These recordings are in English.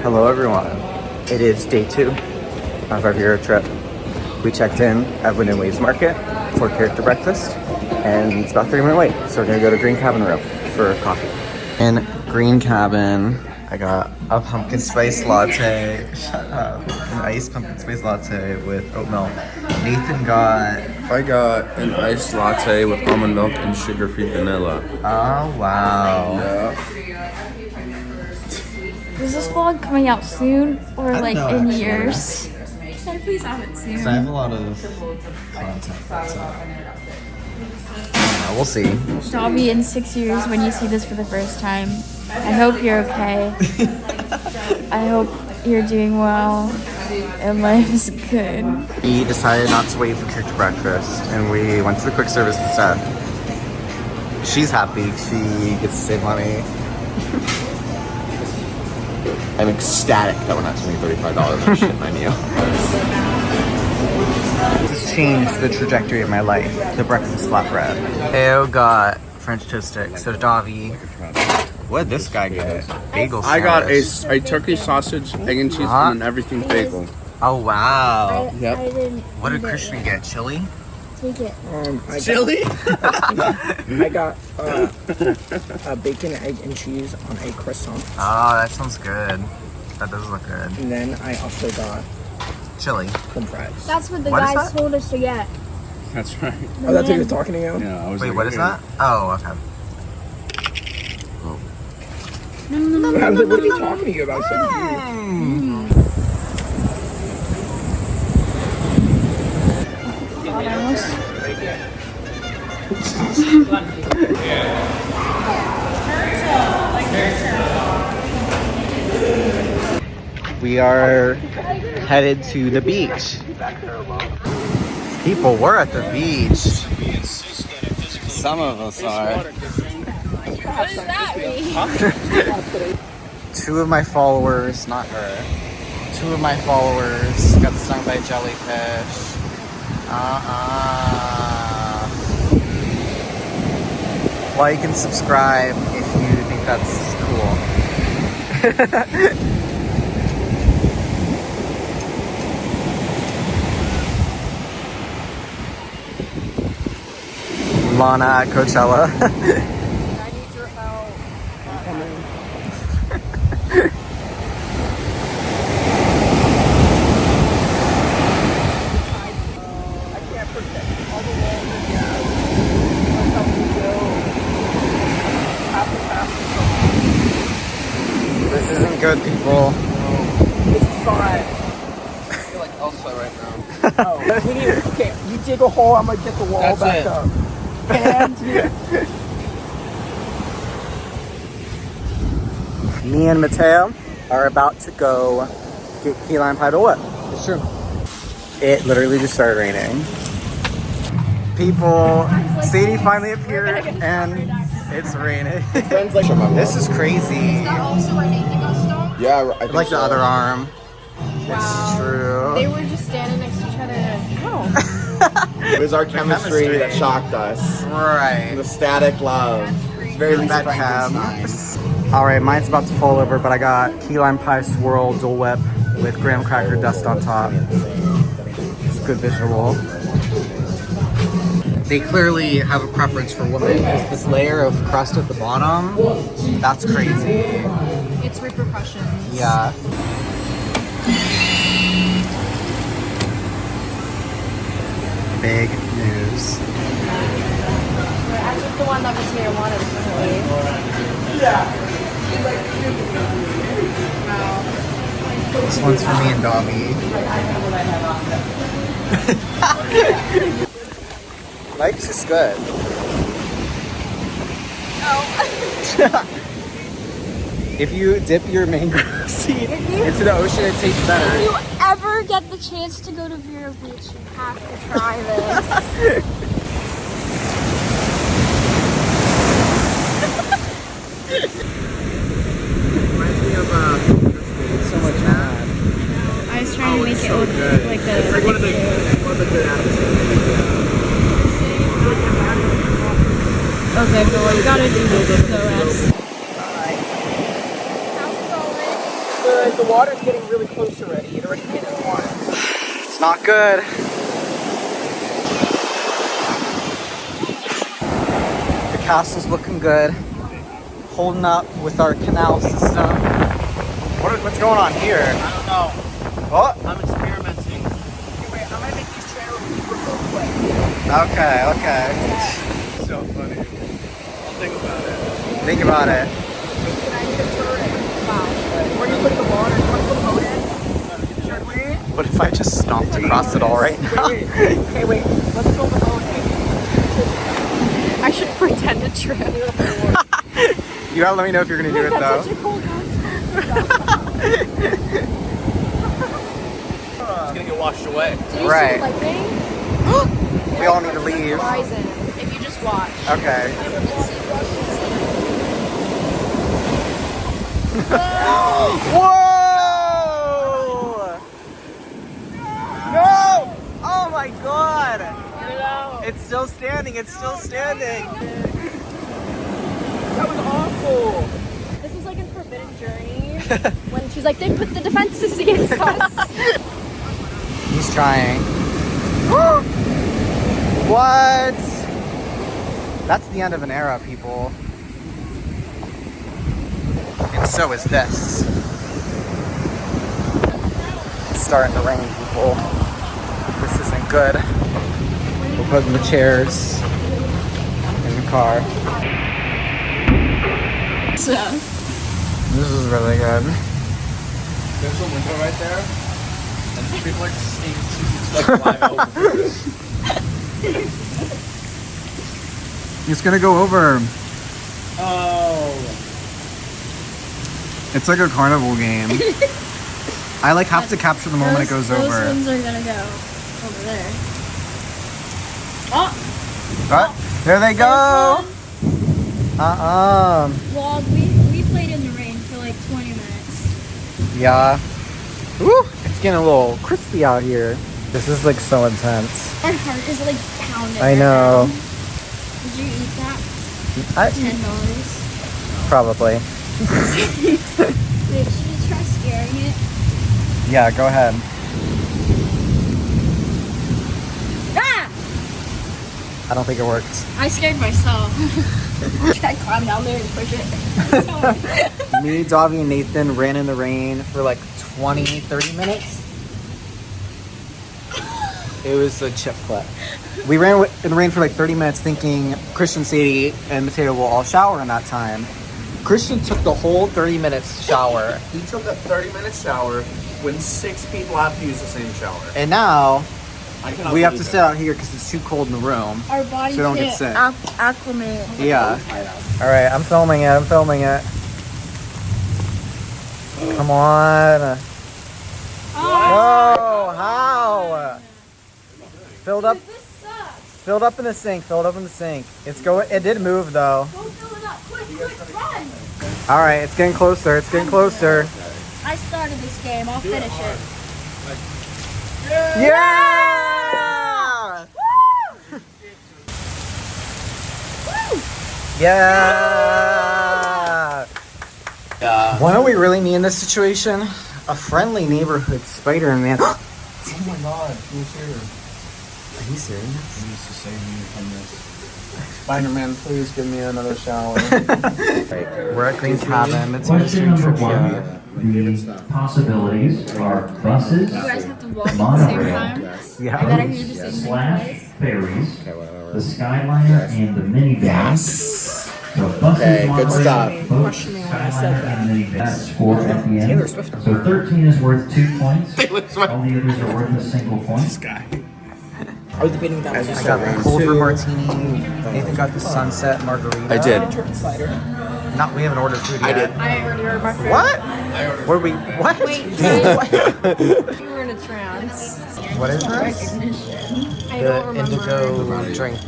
Hello everyone. It is day 2 of our Vero trip. We checked in at Win and Waves Market for character breakfast, and it's about 30-minute wait. So we're gonna go to Green Cabin Room for coffee. In Green Cabin, I got a pumpkin spice latte. Shut up. An iced pumpkin spice latte with oat milk. Nathan got... I got an iced latte with almond milk and sugar-free vanilla. Oh, wow. Yeah. Is this vlog coming out soon or like know, in actually. years? Can I please have it soon? So I have a lot of content. We'll see. Dobby, in 6 years when you see this for the first time, I hope you're okay. I hope you're doing well and life is good. We decided not to wait for character breakfast, and we went to the quick service instead. She's happy. She gets to save money. I'm ecstatic that we're not spending $35 on shit menu. This has changed the trajectory of my life. The breakfast flatbread. Theo got French toast sticks. So Davi. What did this guy get? Bagel I got sandwich. a turkey sausage, egg and cheese, and an everything bagel. Oh wow. Yep. I didn't What did Christian get? Chili? take it. Chili? I got bacon, egg, and cheese on a croissant. Oh, that sounds good. That does look good. And then I also got Chili. some fries. That's what the What is guys that? told us to get. That's right. Oh, that's who you're talking to you? Yeah, I was Wait, like, what is that? Oh, okay. I was like, what are you talking to you about? So We are headed to the beach. People were at the beach. Some of us are. What does that mean? 2 of my followers, not her, 2 of my followers got stung by jellyfish. Like and subscribe if you think that's cool. Lana at Coachella. I need your help. I can't protect all the walls. That's how we go. Half and half. This isn't good, people. This is fine. I feel like Elsa right now. Oh, we need, okay, you dig a hole, I'm gonna get the wall That's back it. up. And Me and Mateo are about to go get key lime pie dole. It's true. It literally just started raining. People, Sadie finally appeared and it's raining. friends like This is crazy. Also where Nathan got stung? Yeah, I think Like the so. other arm. Wow. It's true. They were just standing next to each other and oh. It was our chemistry that shocked us. Right. The static love. It's very Lisa Frankenstein. Alright, mine's about to fall over, but I got key lime pie swirl Dole Whip with graham cracker dust on top. It's a good visual. They clearly have a preference for women because this layer of crust at the bottom, that's crazy. It's repercussions. Yeah. Big news. I took the one that Mateo wanted apparently. This one's for me and Dobby. Life's just good. If you dip your mango seed into the ocean, it tastes better. If you ever get the chance to go to Vero Beach, you have to try this. Reminds me of so much mad. I was trying to make it look like a It's like one of the good episodes. Okay, but we gotta do this, no rest. Good. Guys, the water's getting really close already. It already hit the water. It's not good. The castle's looking good. Holding up with our canal system. What's going on here? I don't know. Oh, I'm experimenting. Okay, wait, I'm gonna make these channels real quick. okay. So funny. I'll think about it. Think about it. Can I get a turret? Wow. Where do you put the water? You want to put the boat in? Should we? What if I just stomped across it all right now? Okay, wait. Let's fill the boat in. I should pretend to trip. You gotta let me know if you're gonna do it though. It's gonna get washed away. Right. We all need to leave. Horizon, if you just watch. Okay. Whoa! No! Oh my god! It's still standing, it's still standing. That was awful. This was like a forbidden journey when she's like, they put the defenses against us. He's trying. What? That's the end of an era, people. And so is this. It's starting to rain, people. This isn't good. We're putting the chairs in the car. This is really good. There's a window right there, and people are just seeing like fly over. It's gonna go over. Oh. It's like a carnival game. I like have to capture the moment it goes those over. ones are gonna go over there. Oh, What? There they go. well, we played in the rain for like 20 minutes. Yeah. Woo! It's getting a little crispy out here. This is like so intense. Our heart is like pounding. I know. Right now. Did you eat that? $10. Probably. Wait, should we try scaring it? Yeah, go ahead. Ah! I don't think it works. I scared myself. I climbed down there and push it. Me, Davi, and Nathan ran in the rain for like 20-30 minutes. It was a chip clip. We ran in the rain for like 30 minutes thinking Christian, Sadie, and Mateo will all shower in that time. Christian took the whole 30 minutes shower. He took a 30-minute shower when 6 people have to use the same shower. And now I cannot we have to believe sit out here because it's too cold in the room. Our body So don't get can't sick. acclimate. Yeah. All right, I'm filming it. Come on. Oh, how? Filled up. This sucks. Filled up in the sink. It's going. It did move though. Go fill it up. Quick, run. All right, it's getting closer. I started this game. I'll finish it. Yeah! Yeah! What do we really need in this situation? A friendly neighborhood Spider-Man. Oh my god, who's here? Are you serious? He needs to save me from this. Spider-Man, please give me another shower. We're at Green Cabin. It's a Question mystery number trivia. one, the possibilities are buses, You guys have to walk at the same monorail, time. Yeah. I gotta hear the same thing slash twice. ferries, the Skyliner, and the minivan. So buses, Okay, good monorail, stuff. boats, Skyliner, and minivan. That score at the end. So 13 is worth 2 points. All the others are worth a single point. Are we debating that? I got the cold brew martini. Nathan got the sunset margarita. I did. Cider. We haven't ordered food yet. I did. I already ordered my food. What? Were we? What? Wait, you were in a trance. What is this? I The don't remember. indigo drink.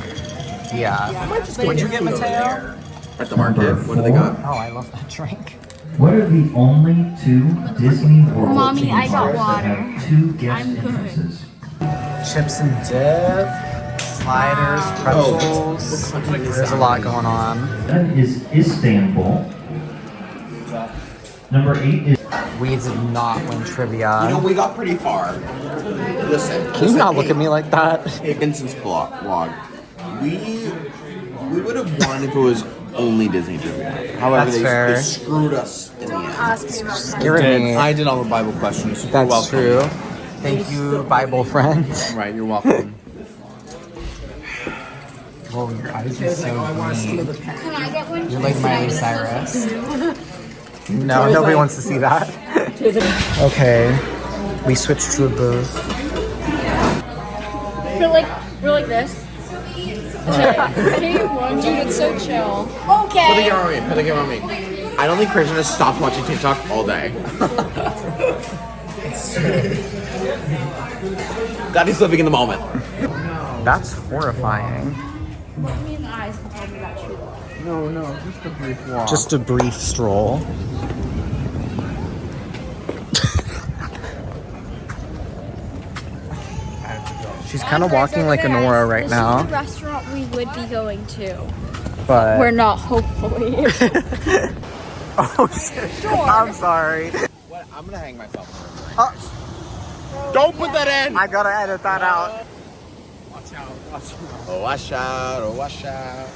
Yeah. What'd you get, Mateo? At the market. What do they got? Oh, I love that drink. What are the only 2 Disney World Mommy, theme I got parks that water. have 2 guest I'm good. entrances? Chips and dip, sliders, pretzels. There's a lot going on. That is Istanbul. Number 8 is We did not win trivia. You know, we got pretty far. Listen. Can you not look at me like that? Hey, Vincent's vlog. We would have won if it was only Disney trivia. However, they screwed us in the end. I did all the Bible questions. That's true. Thank you, Bible friend. Right, you're welcome. Whoa, your eyes are so green. Can I get one? You're like Miley Cyrus. No, nobody wants to see that. Okay, we switched to a booth. We're like this. Ready? One, dude, it's so chill. Okay. Put the camera on me. I don't think Christian has stopped watching TikTok all day. God, he's living in the moment. That's horrifying. Look me in the eyes and tell me that truth. No, just a brief walk. Just a brief stroll. She's kind of walking like a Nora right now. This is the restaurant we would be going to. But We're not, hopefully. oh shit. Sure. I'm sorry. What? I'm gonna hang myself. Don't put that in! I gotta edit that out. Watch out. Oh, watch out.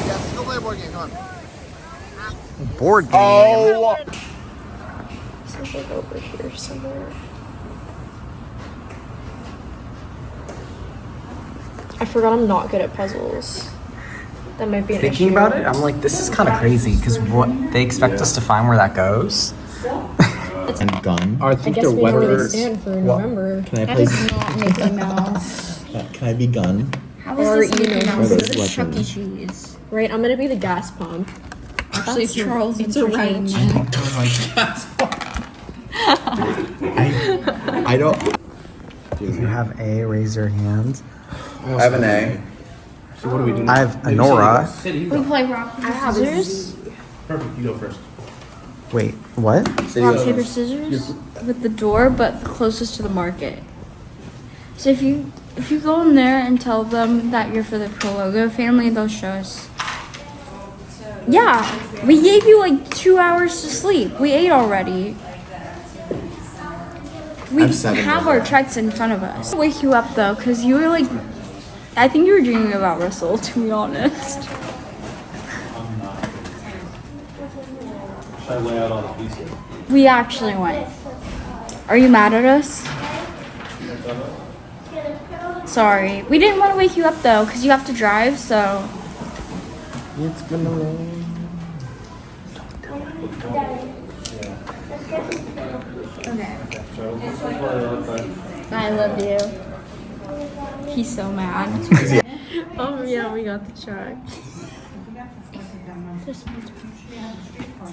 Yes, go play a board game, come on. Board game. Oh! This is like over here somewhere. I forgot I'm not good at puzzles. That might be an Thinking issue. about it, I'm like, this is kind of crazy because what they expect us to find where that goes. And gun. I I think guess they're we know where they weather. stand for November. Can I That play? is not Mickey Mouse. Can I be gun? How Or is this you Mickey know, Mouse? or This those is Chuck E. weapons. Cheese. Right, I'm gonna be the gas pump. Actually, it's Charles it's a range. I don't. If you have A, raise your hand. I have an A. So what do we do? I have a Nora. We play rock, paper, scissors. Perfect, you go first. Wait, what? Rock, paper, scissors with the door, but the closest to the market. So if you go in there and tell them that you're for the Prologo family, they'll show us. Yeah, we gave you like 2 hours to sleep. We ate already. We have 7 have more. our checks in front of us. I'll wake you up though, because you were like, I think you were dreaming about Russell, to be honest. Should I lay out all the pieces? We actually went. Are you mad at us? Sorry. We didn't want to wake you up though, because you have to drive, so. It's been a long. Okay. I love you. He's so mad. Oh yeah, we got the check.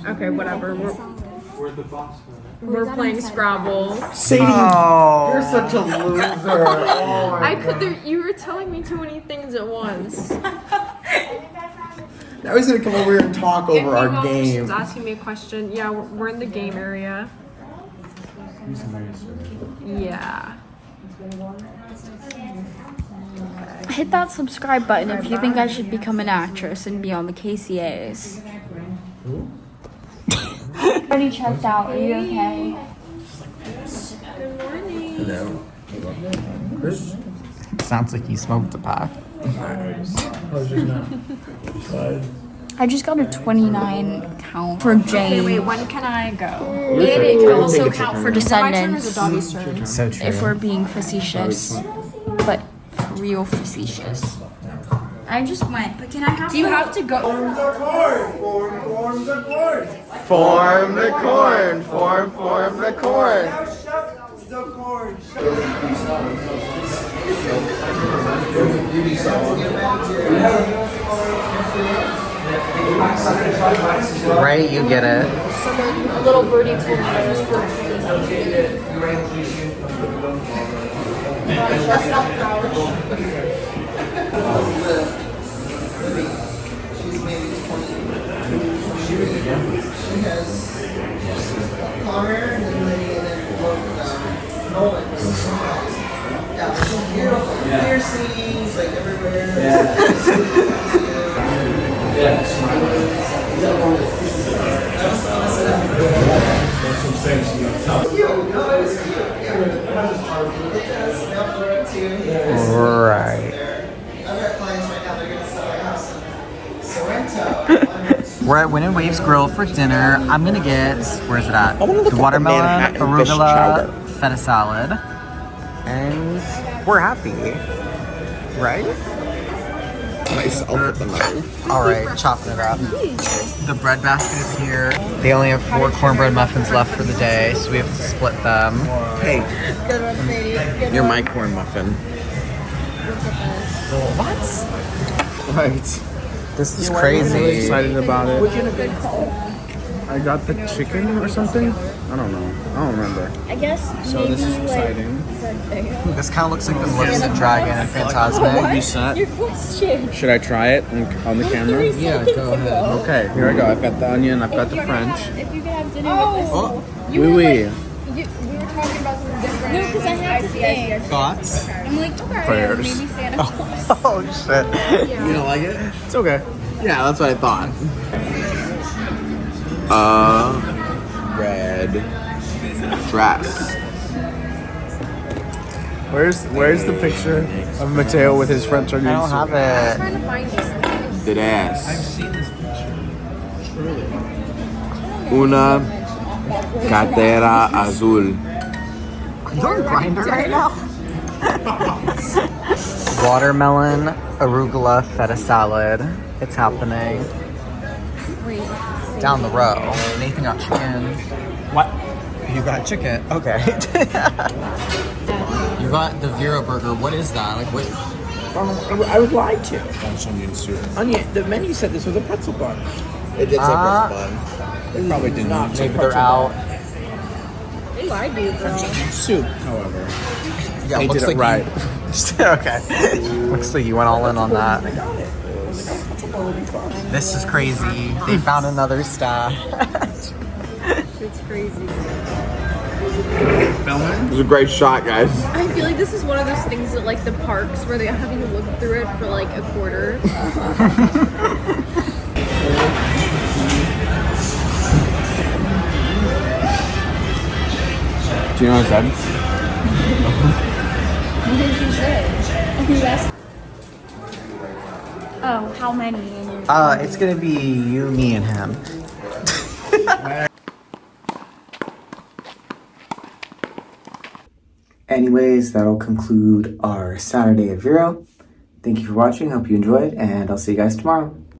Okay, whatever. We're playing Scrabble. Sadie, Oh. you're such a loser. Oh my You were telling me too many things at once. Now he's gonna come over here and talk over our She's game. asking me a question. Yeah, we're in the game area. Yeah. Hit that subscribe button if you think I should become an actress and be on the KCAs. Already checked out. Are you okay? Hello. Chris? Sounds like you smoked a pack. I just got a 29 count for Jane. Wait, when can I go? And it can also count for My turn or the descendants doggy's turn? So true. if we're being facetious, but for real facetious. I just went, but can I have? Do you have to go? Form the corn. Right, you get it. A little birdie told me there was Piercings like everywhere. Wind and Waves Grill for dinner. I'm gonna get, where's it at? I wanna look The at the watermelon, Manhattan fish arugula, chowder. feta salad. And we're happy, right? Myself with the knife. All right, chopping it up. The bread basket is here. They only have 4 cornbread muffins left for the day, so we have to split them. Hey, you're my corn muffin. What? Right. This is I'm crazy. excited about it. I got the chicken or something? I don't know. I don't remember. I guess So maybe this is exciting. This kind of looks like the Maleficent dragon and Phantasmic. You set? Your question. Should I try it on the camera? Yeah, go ahead. Okay, here I go. I've got the onion, I've got the French. If you could have dinner with this. Oui, oui. We were talking about something different. No, because I have to think. Thoughts? I'm like, okay, Prayers. maybe Santa Claus. Oh shit. You don't like it? It's okay. Yeah, that's what I thought. Red dress. Where's the picture of Mateo with his French onions? I don't have it. Trying to find you. Dead ass. Una catera azul. Are you on Grindr right now? Watermelon, arugula, feta salad. It's happening. Down the row. Nathan got chicken. What? You got chicken. Okay. You got the Vero burger. What is that? Like what? I was lied to. French onion soup. Onion. The menu said this was a pretzel bun. It did say Ah. pretzel bun. They probably didn't. Not Maybe they're out. They lied to you, bro. Soup, however. Yeah, They looks did it like right. okay. Looks like you went all in on that. I got it. This is crazy. They found another stash. It's crazy. It was a great shot, guys. I feel like this is one of those things that like the parks where they're having to look through it for like a quarter. Do you know what I said? What did you say? You asked. Oh, how many? It's gonna be you, me, and him. Anyways, that'll conclude our Saturday at Vero. Thank you for watching. Hope you enjoyed, and I'll see you guys tomorrow.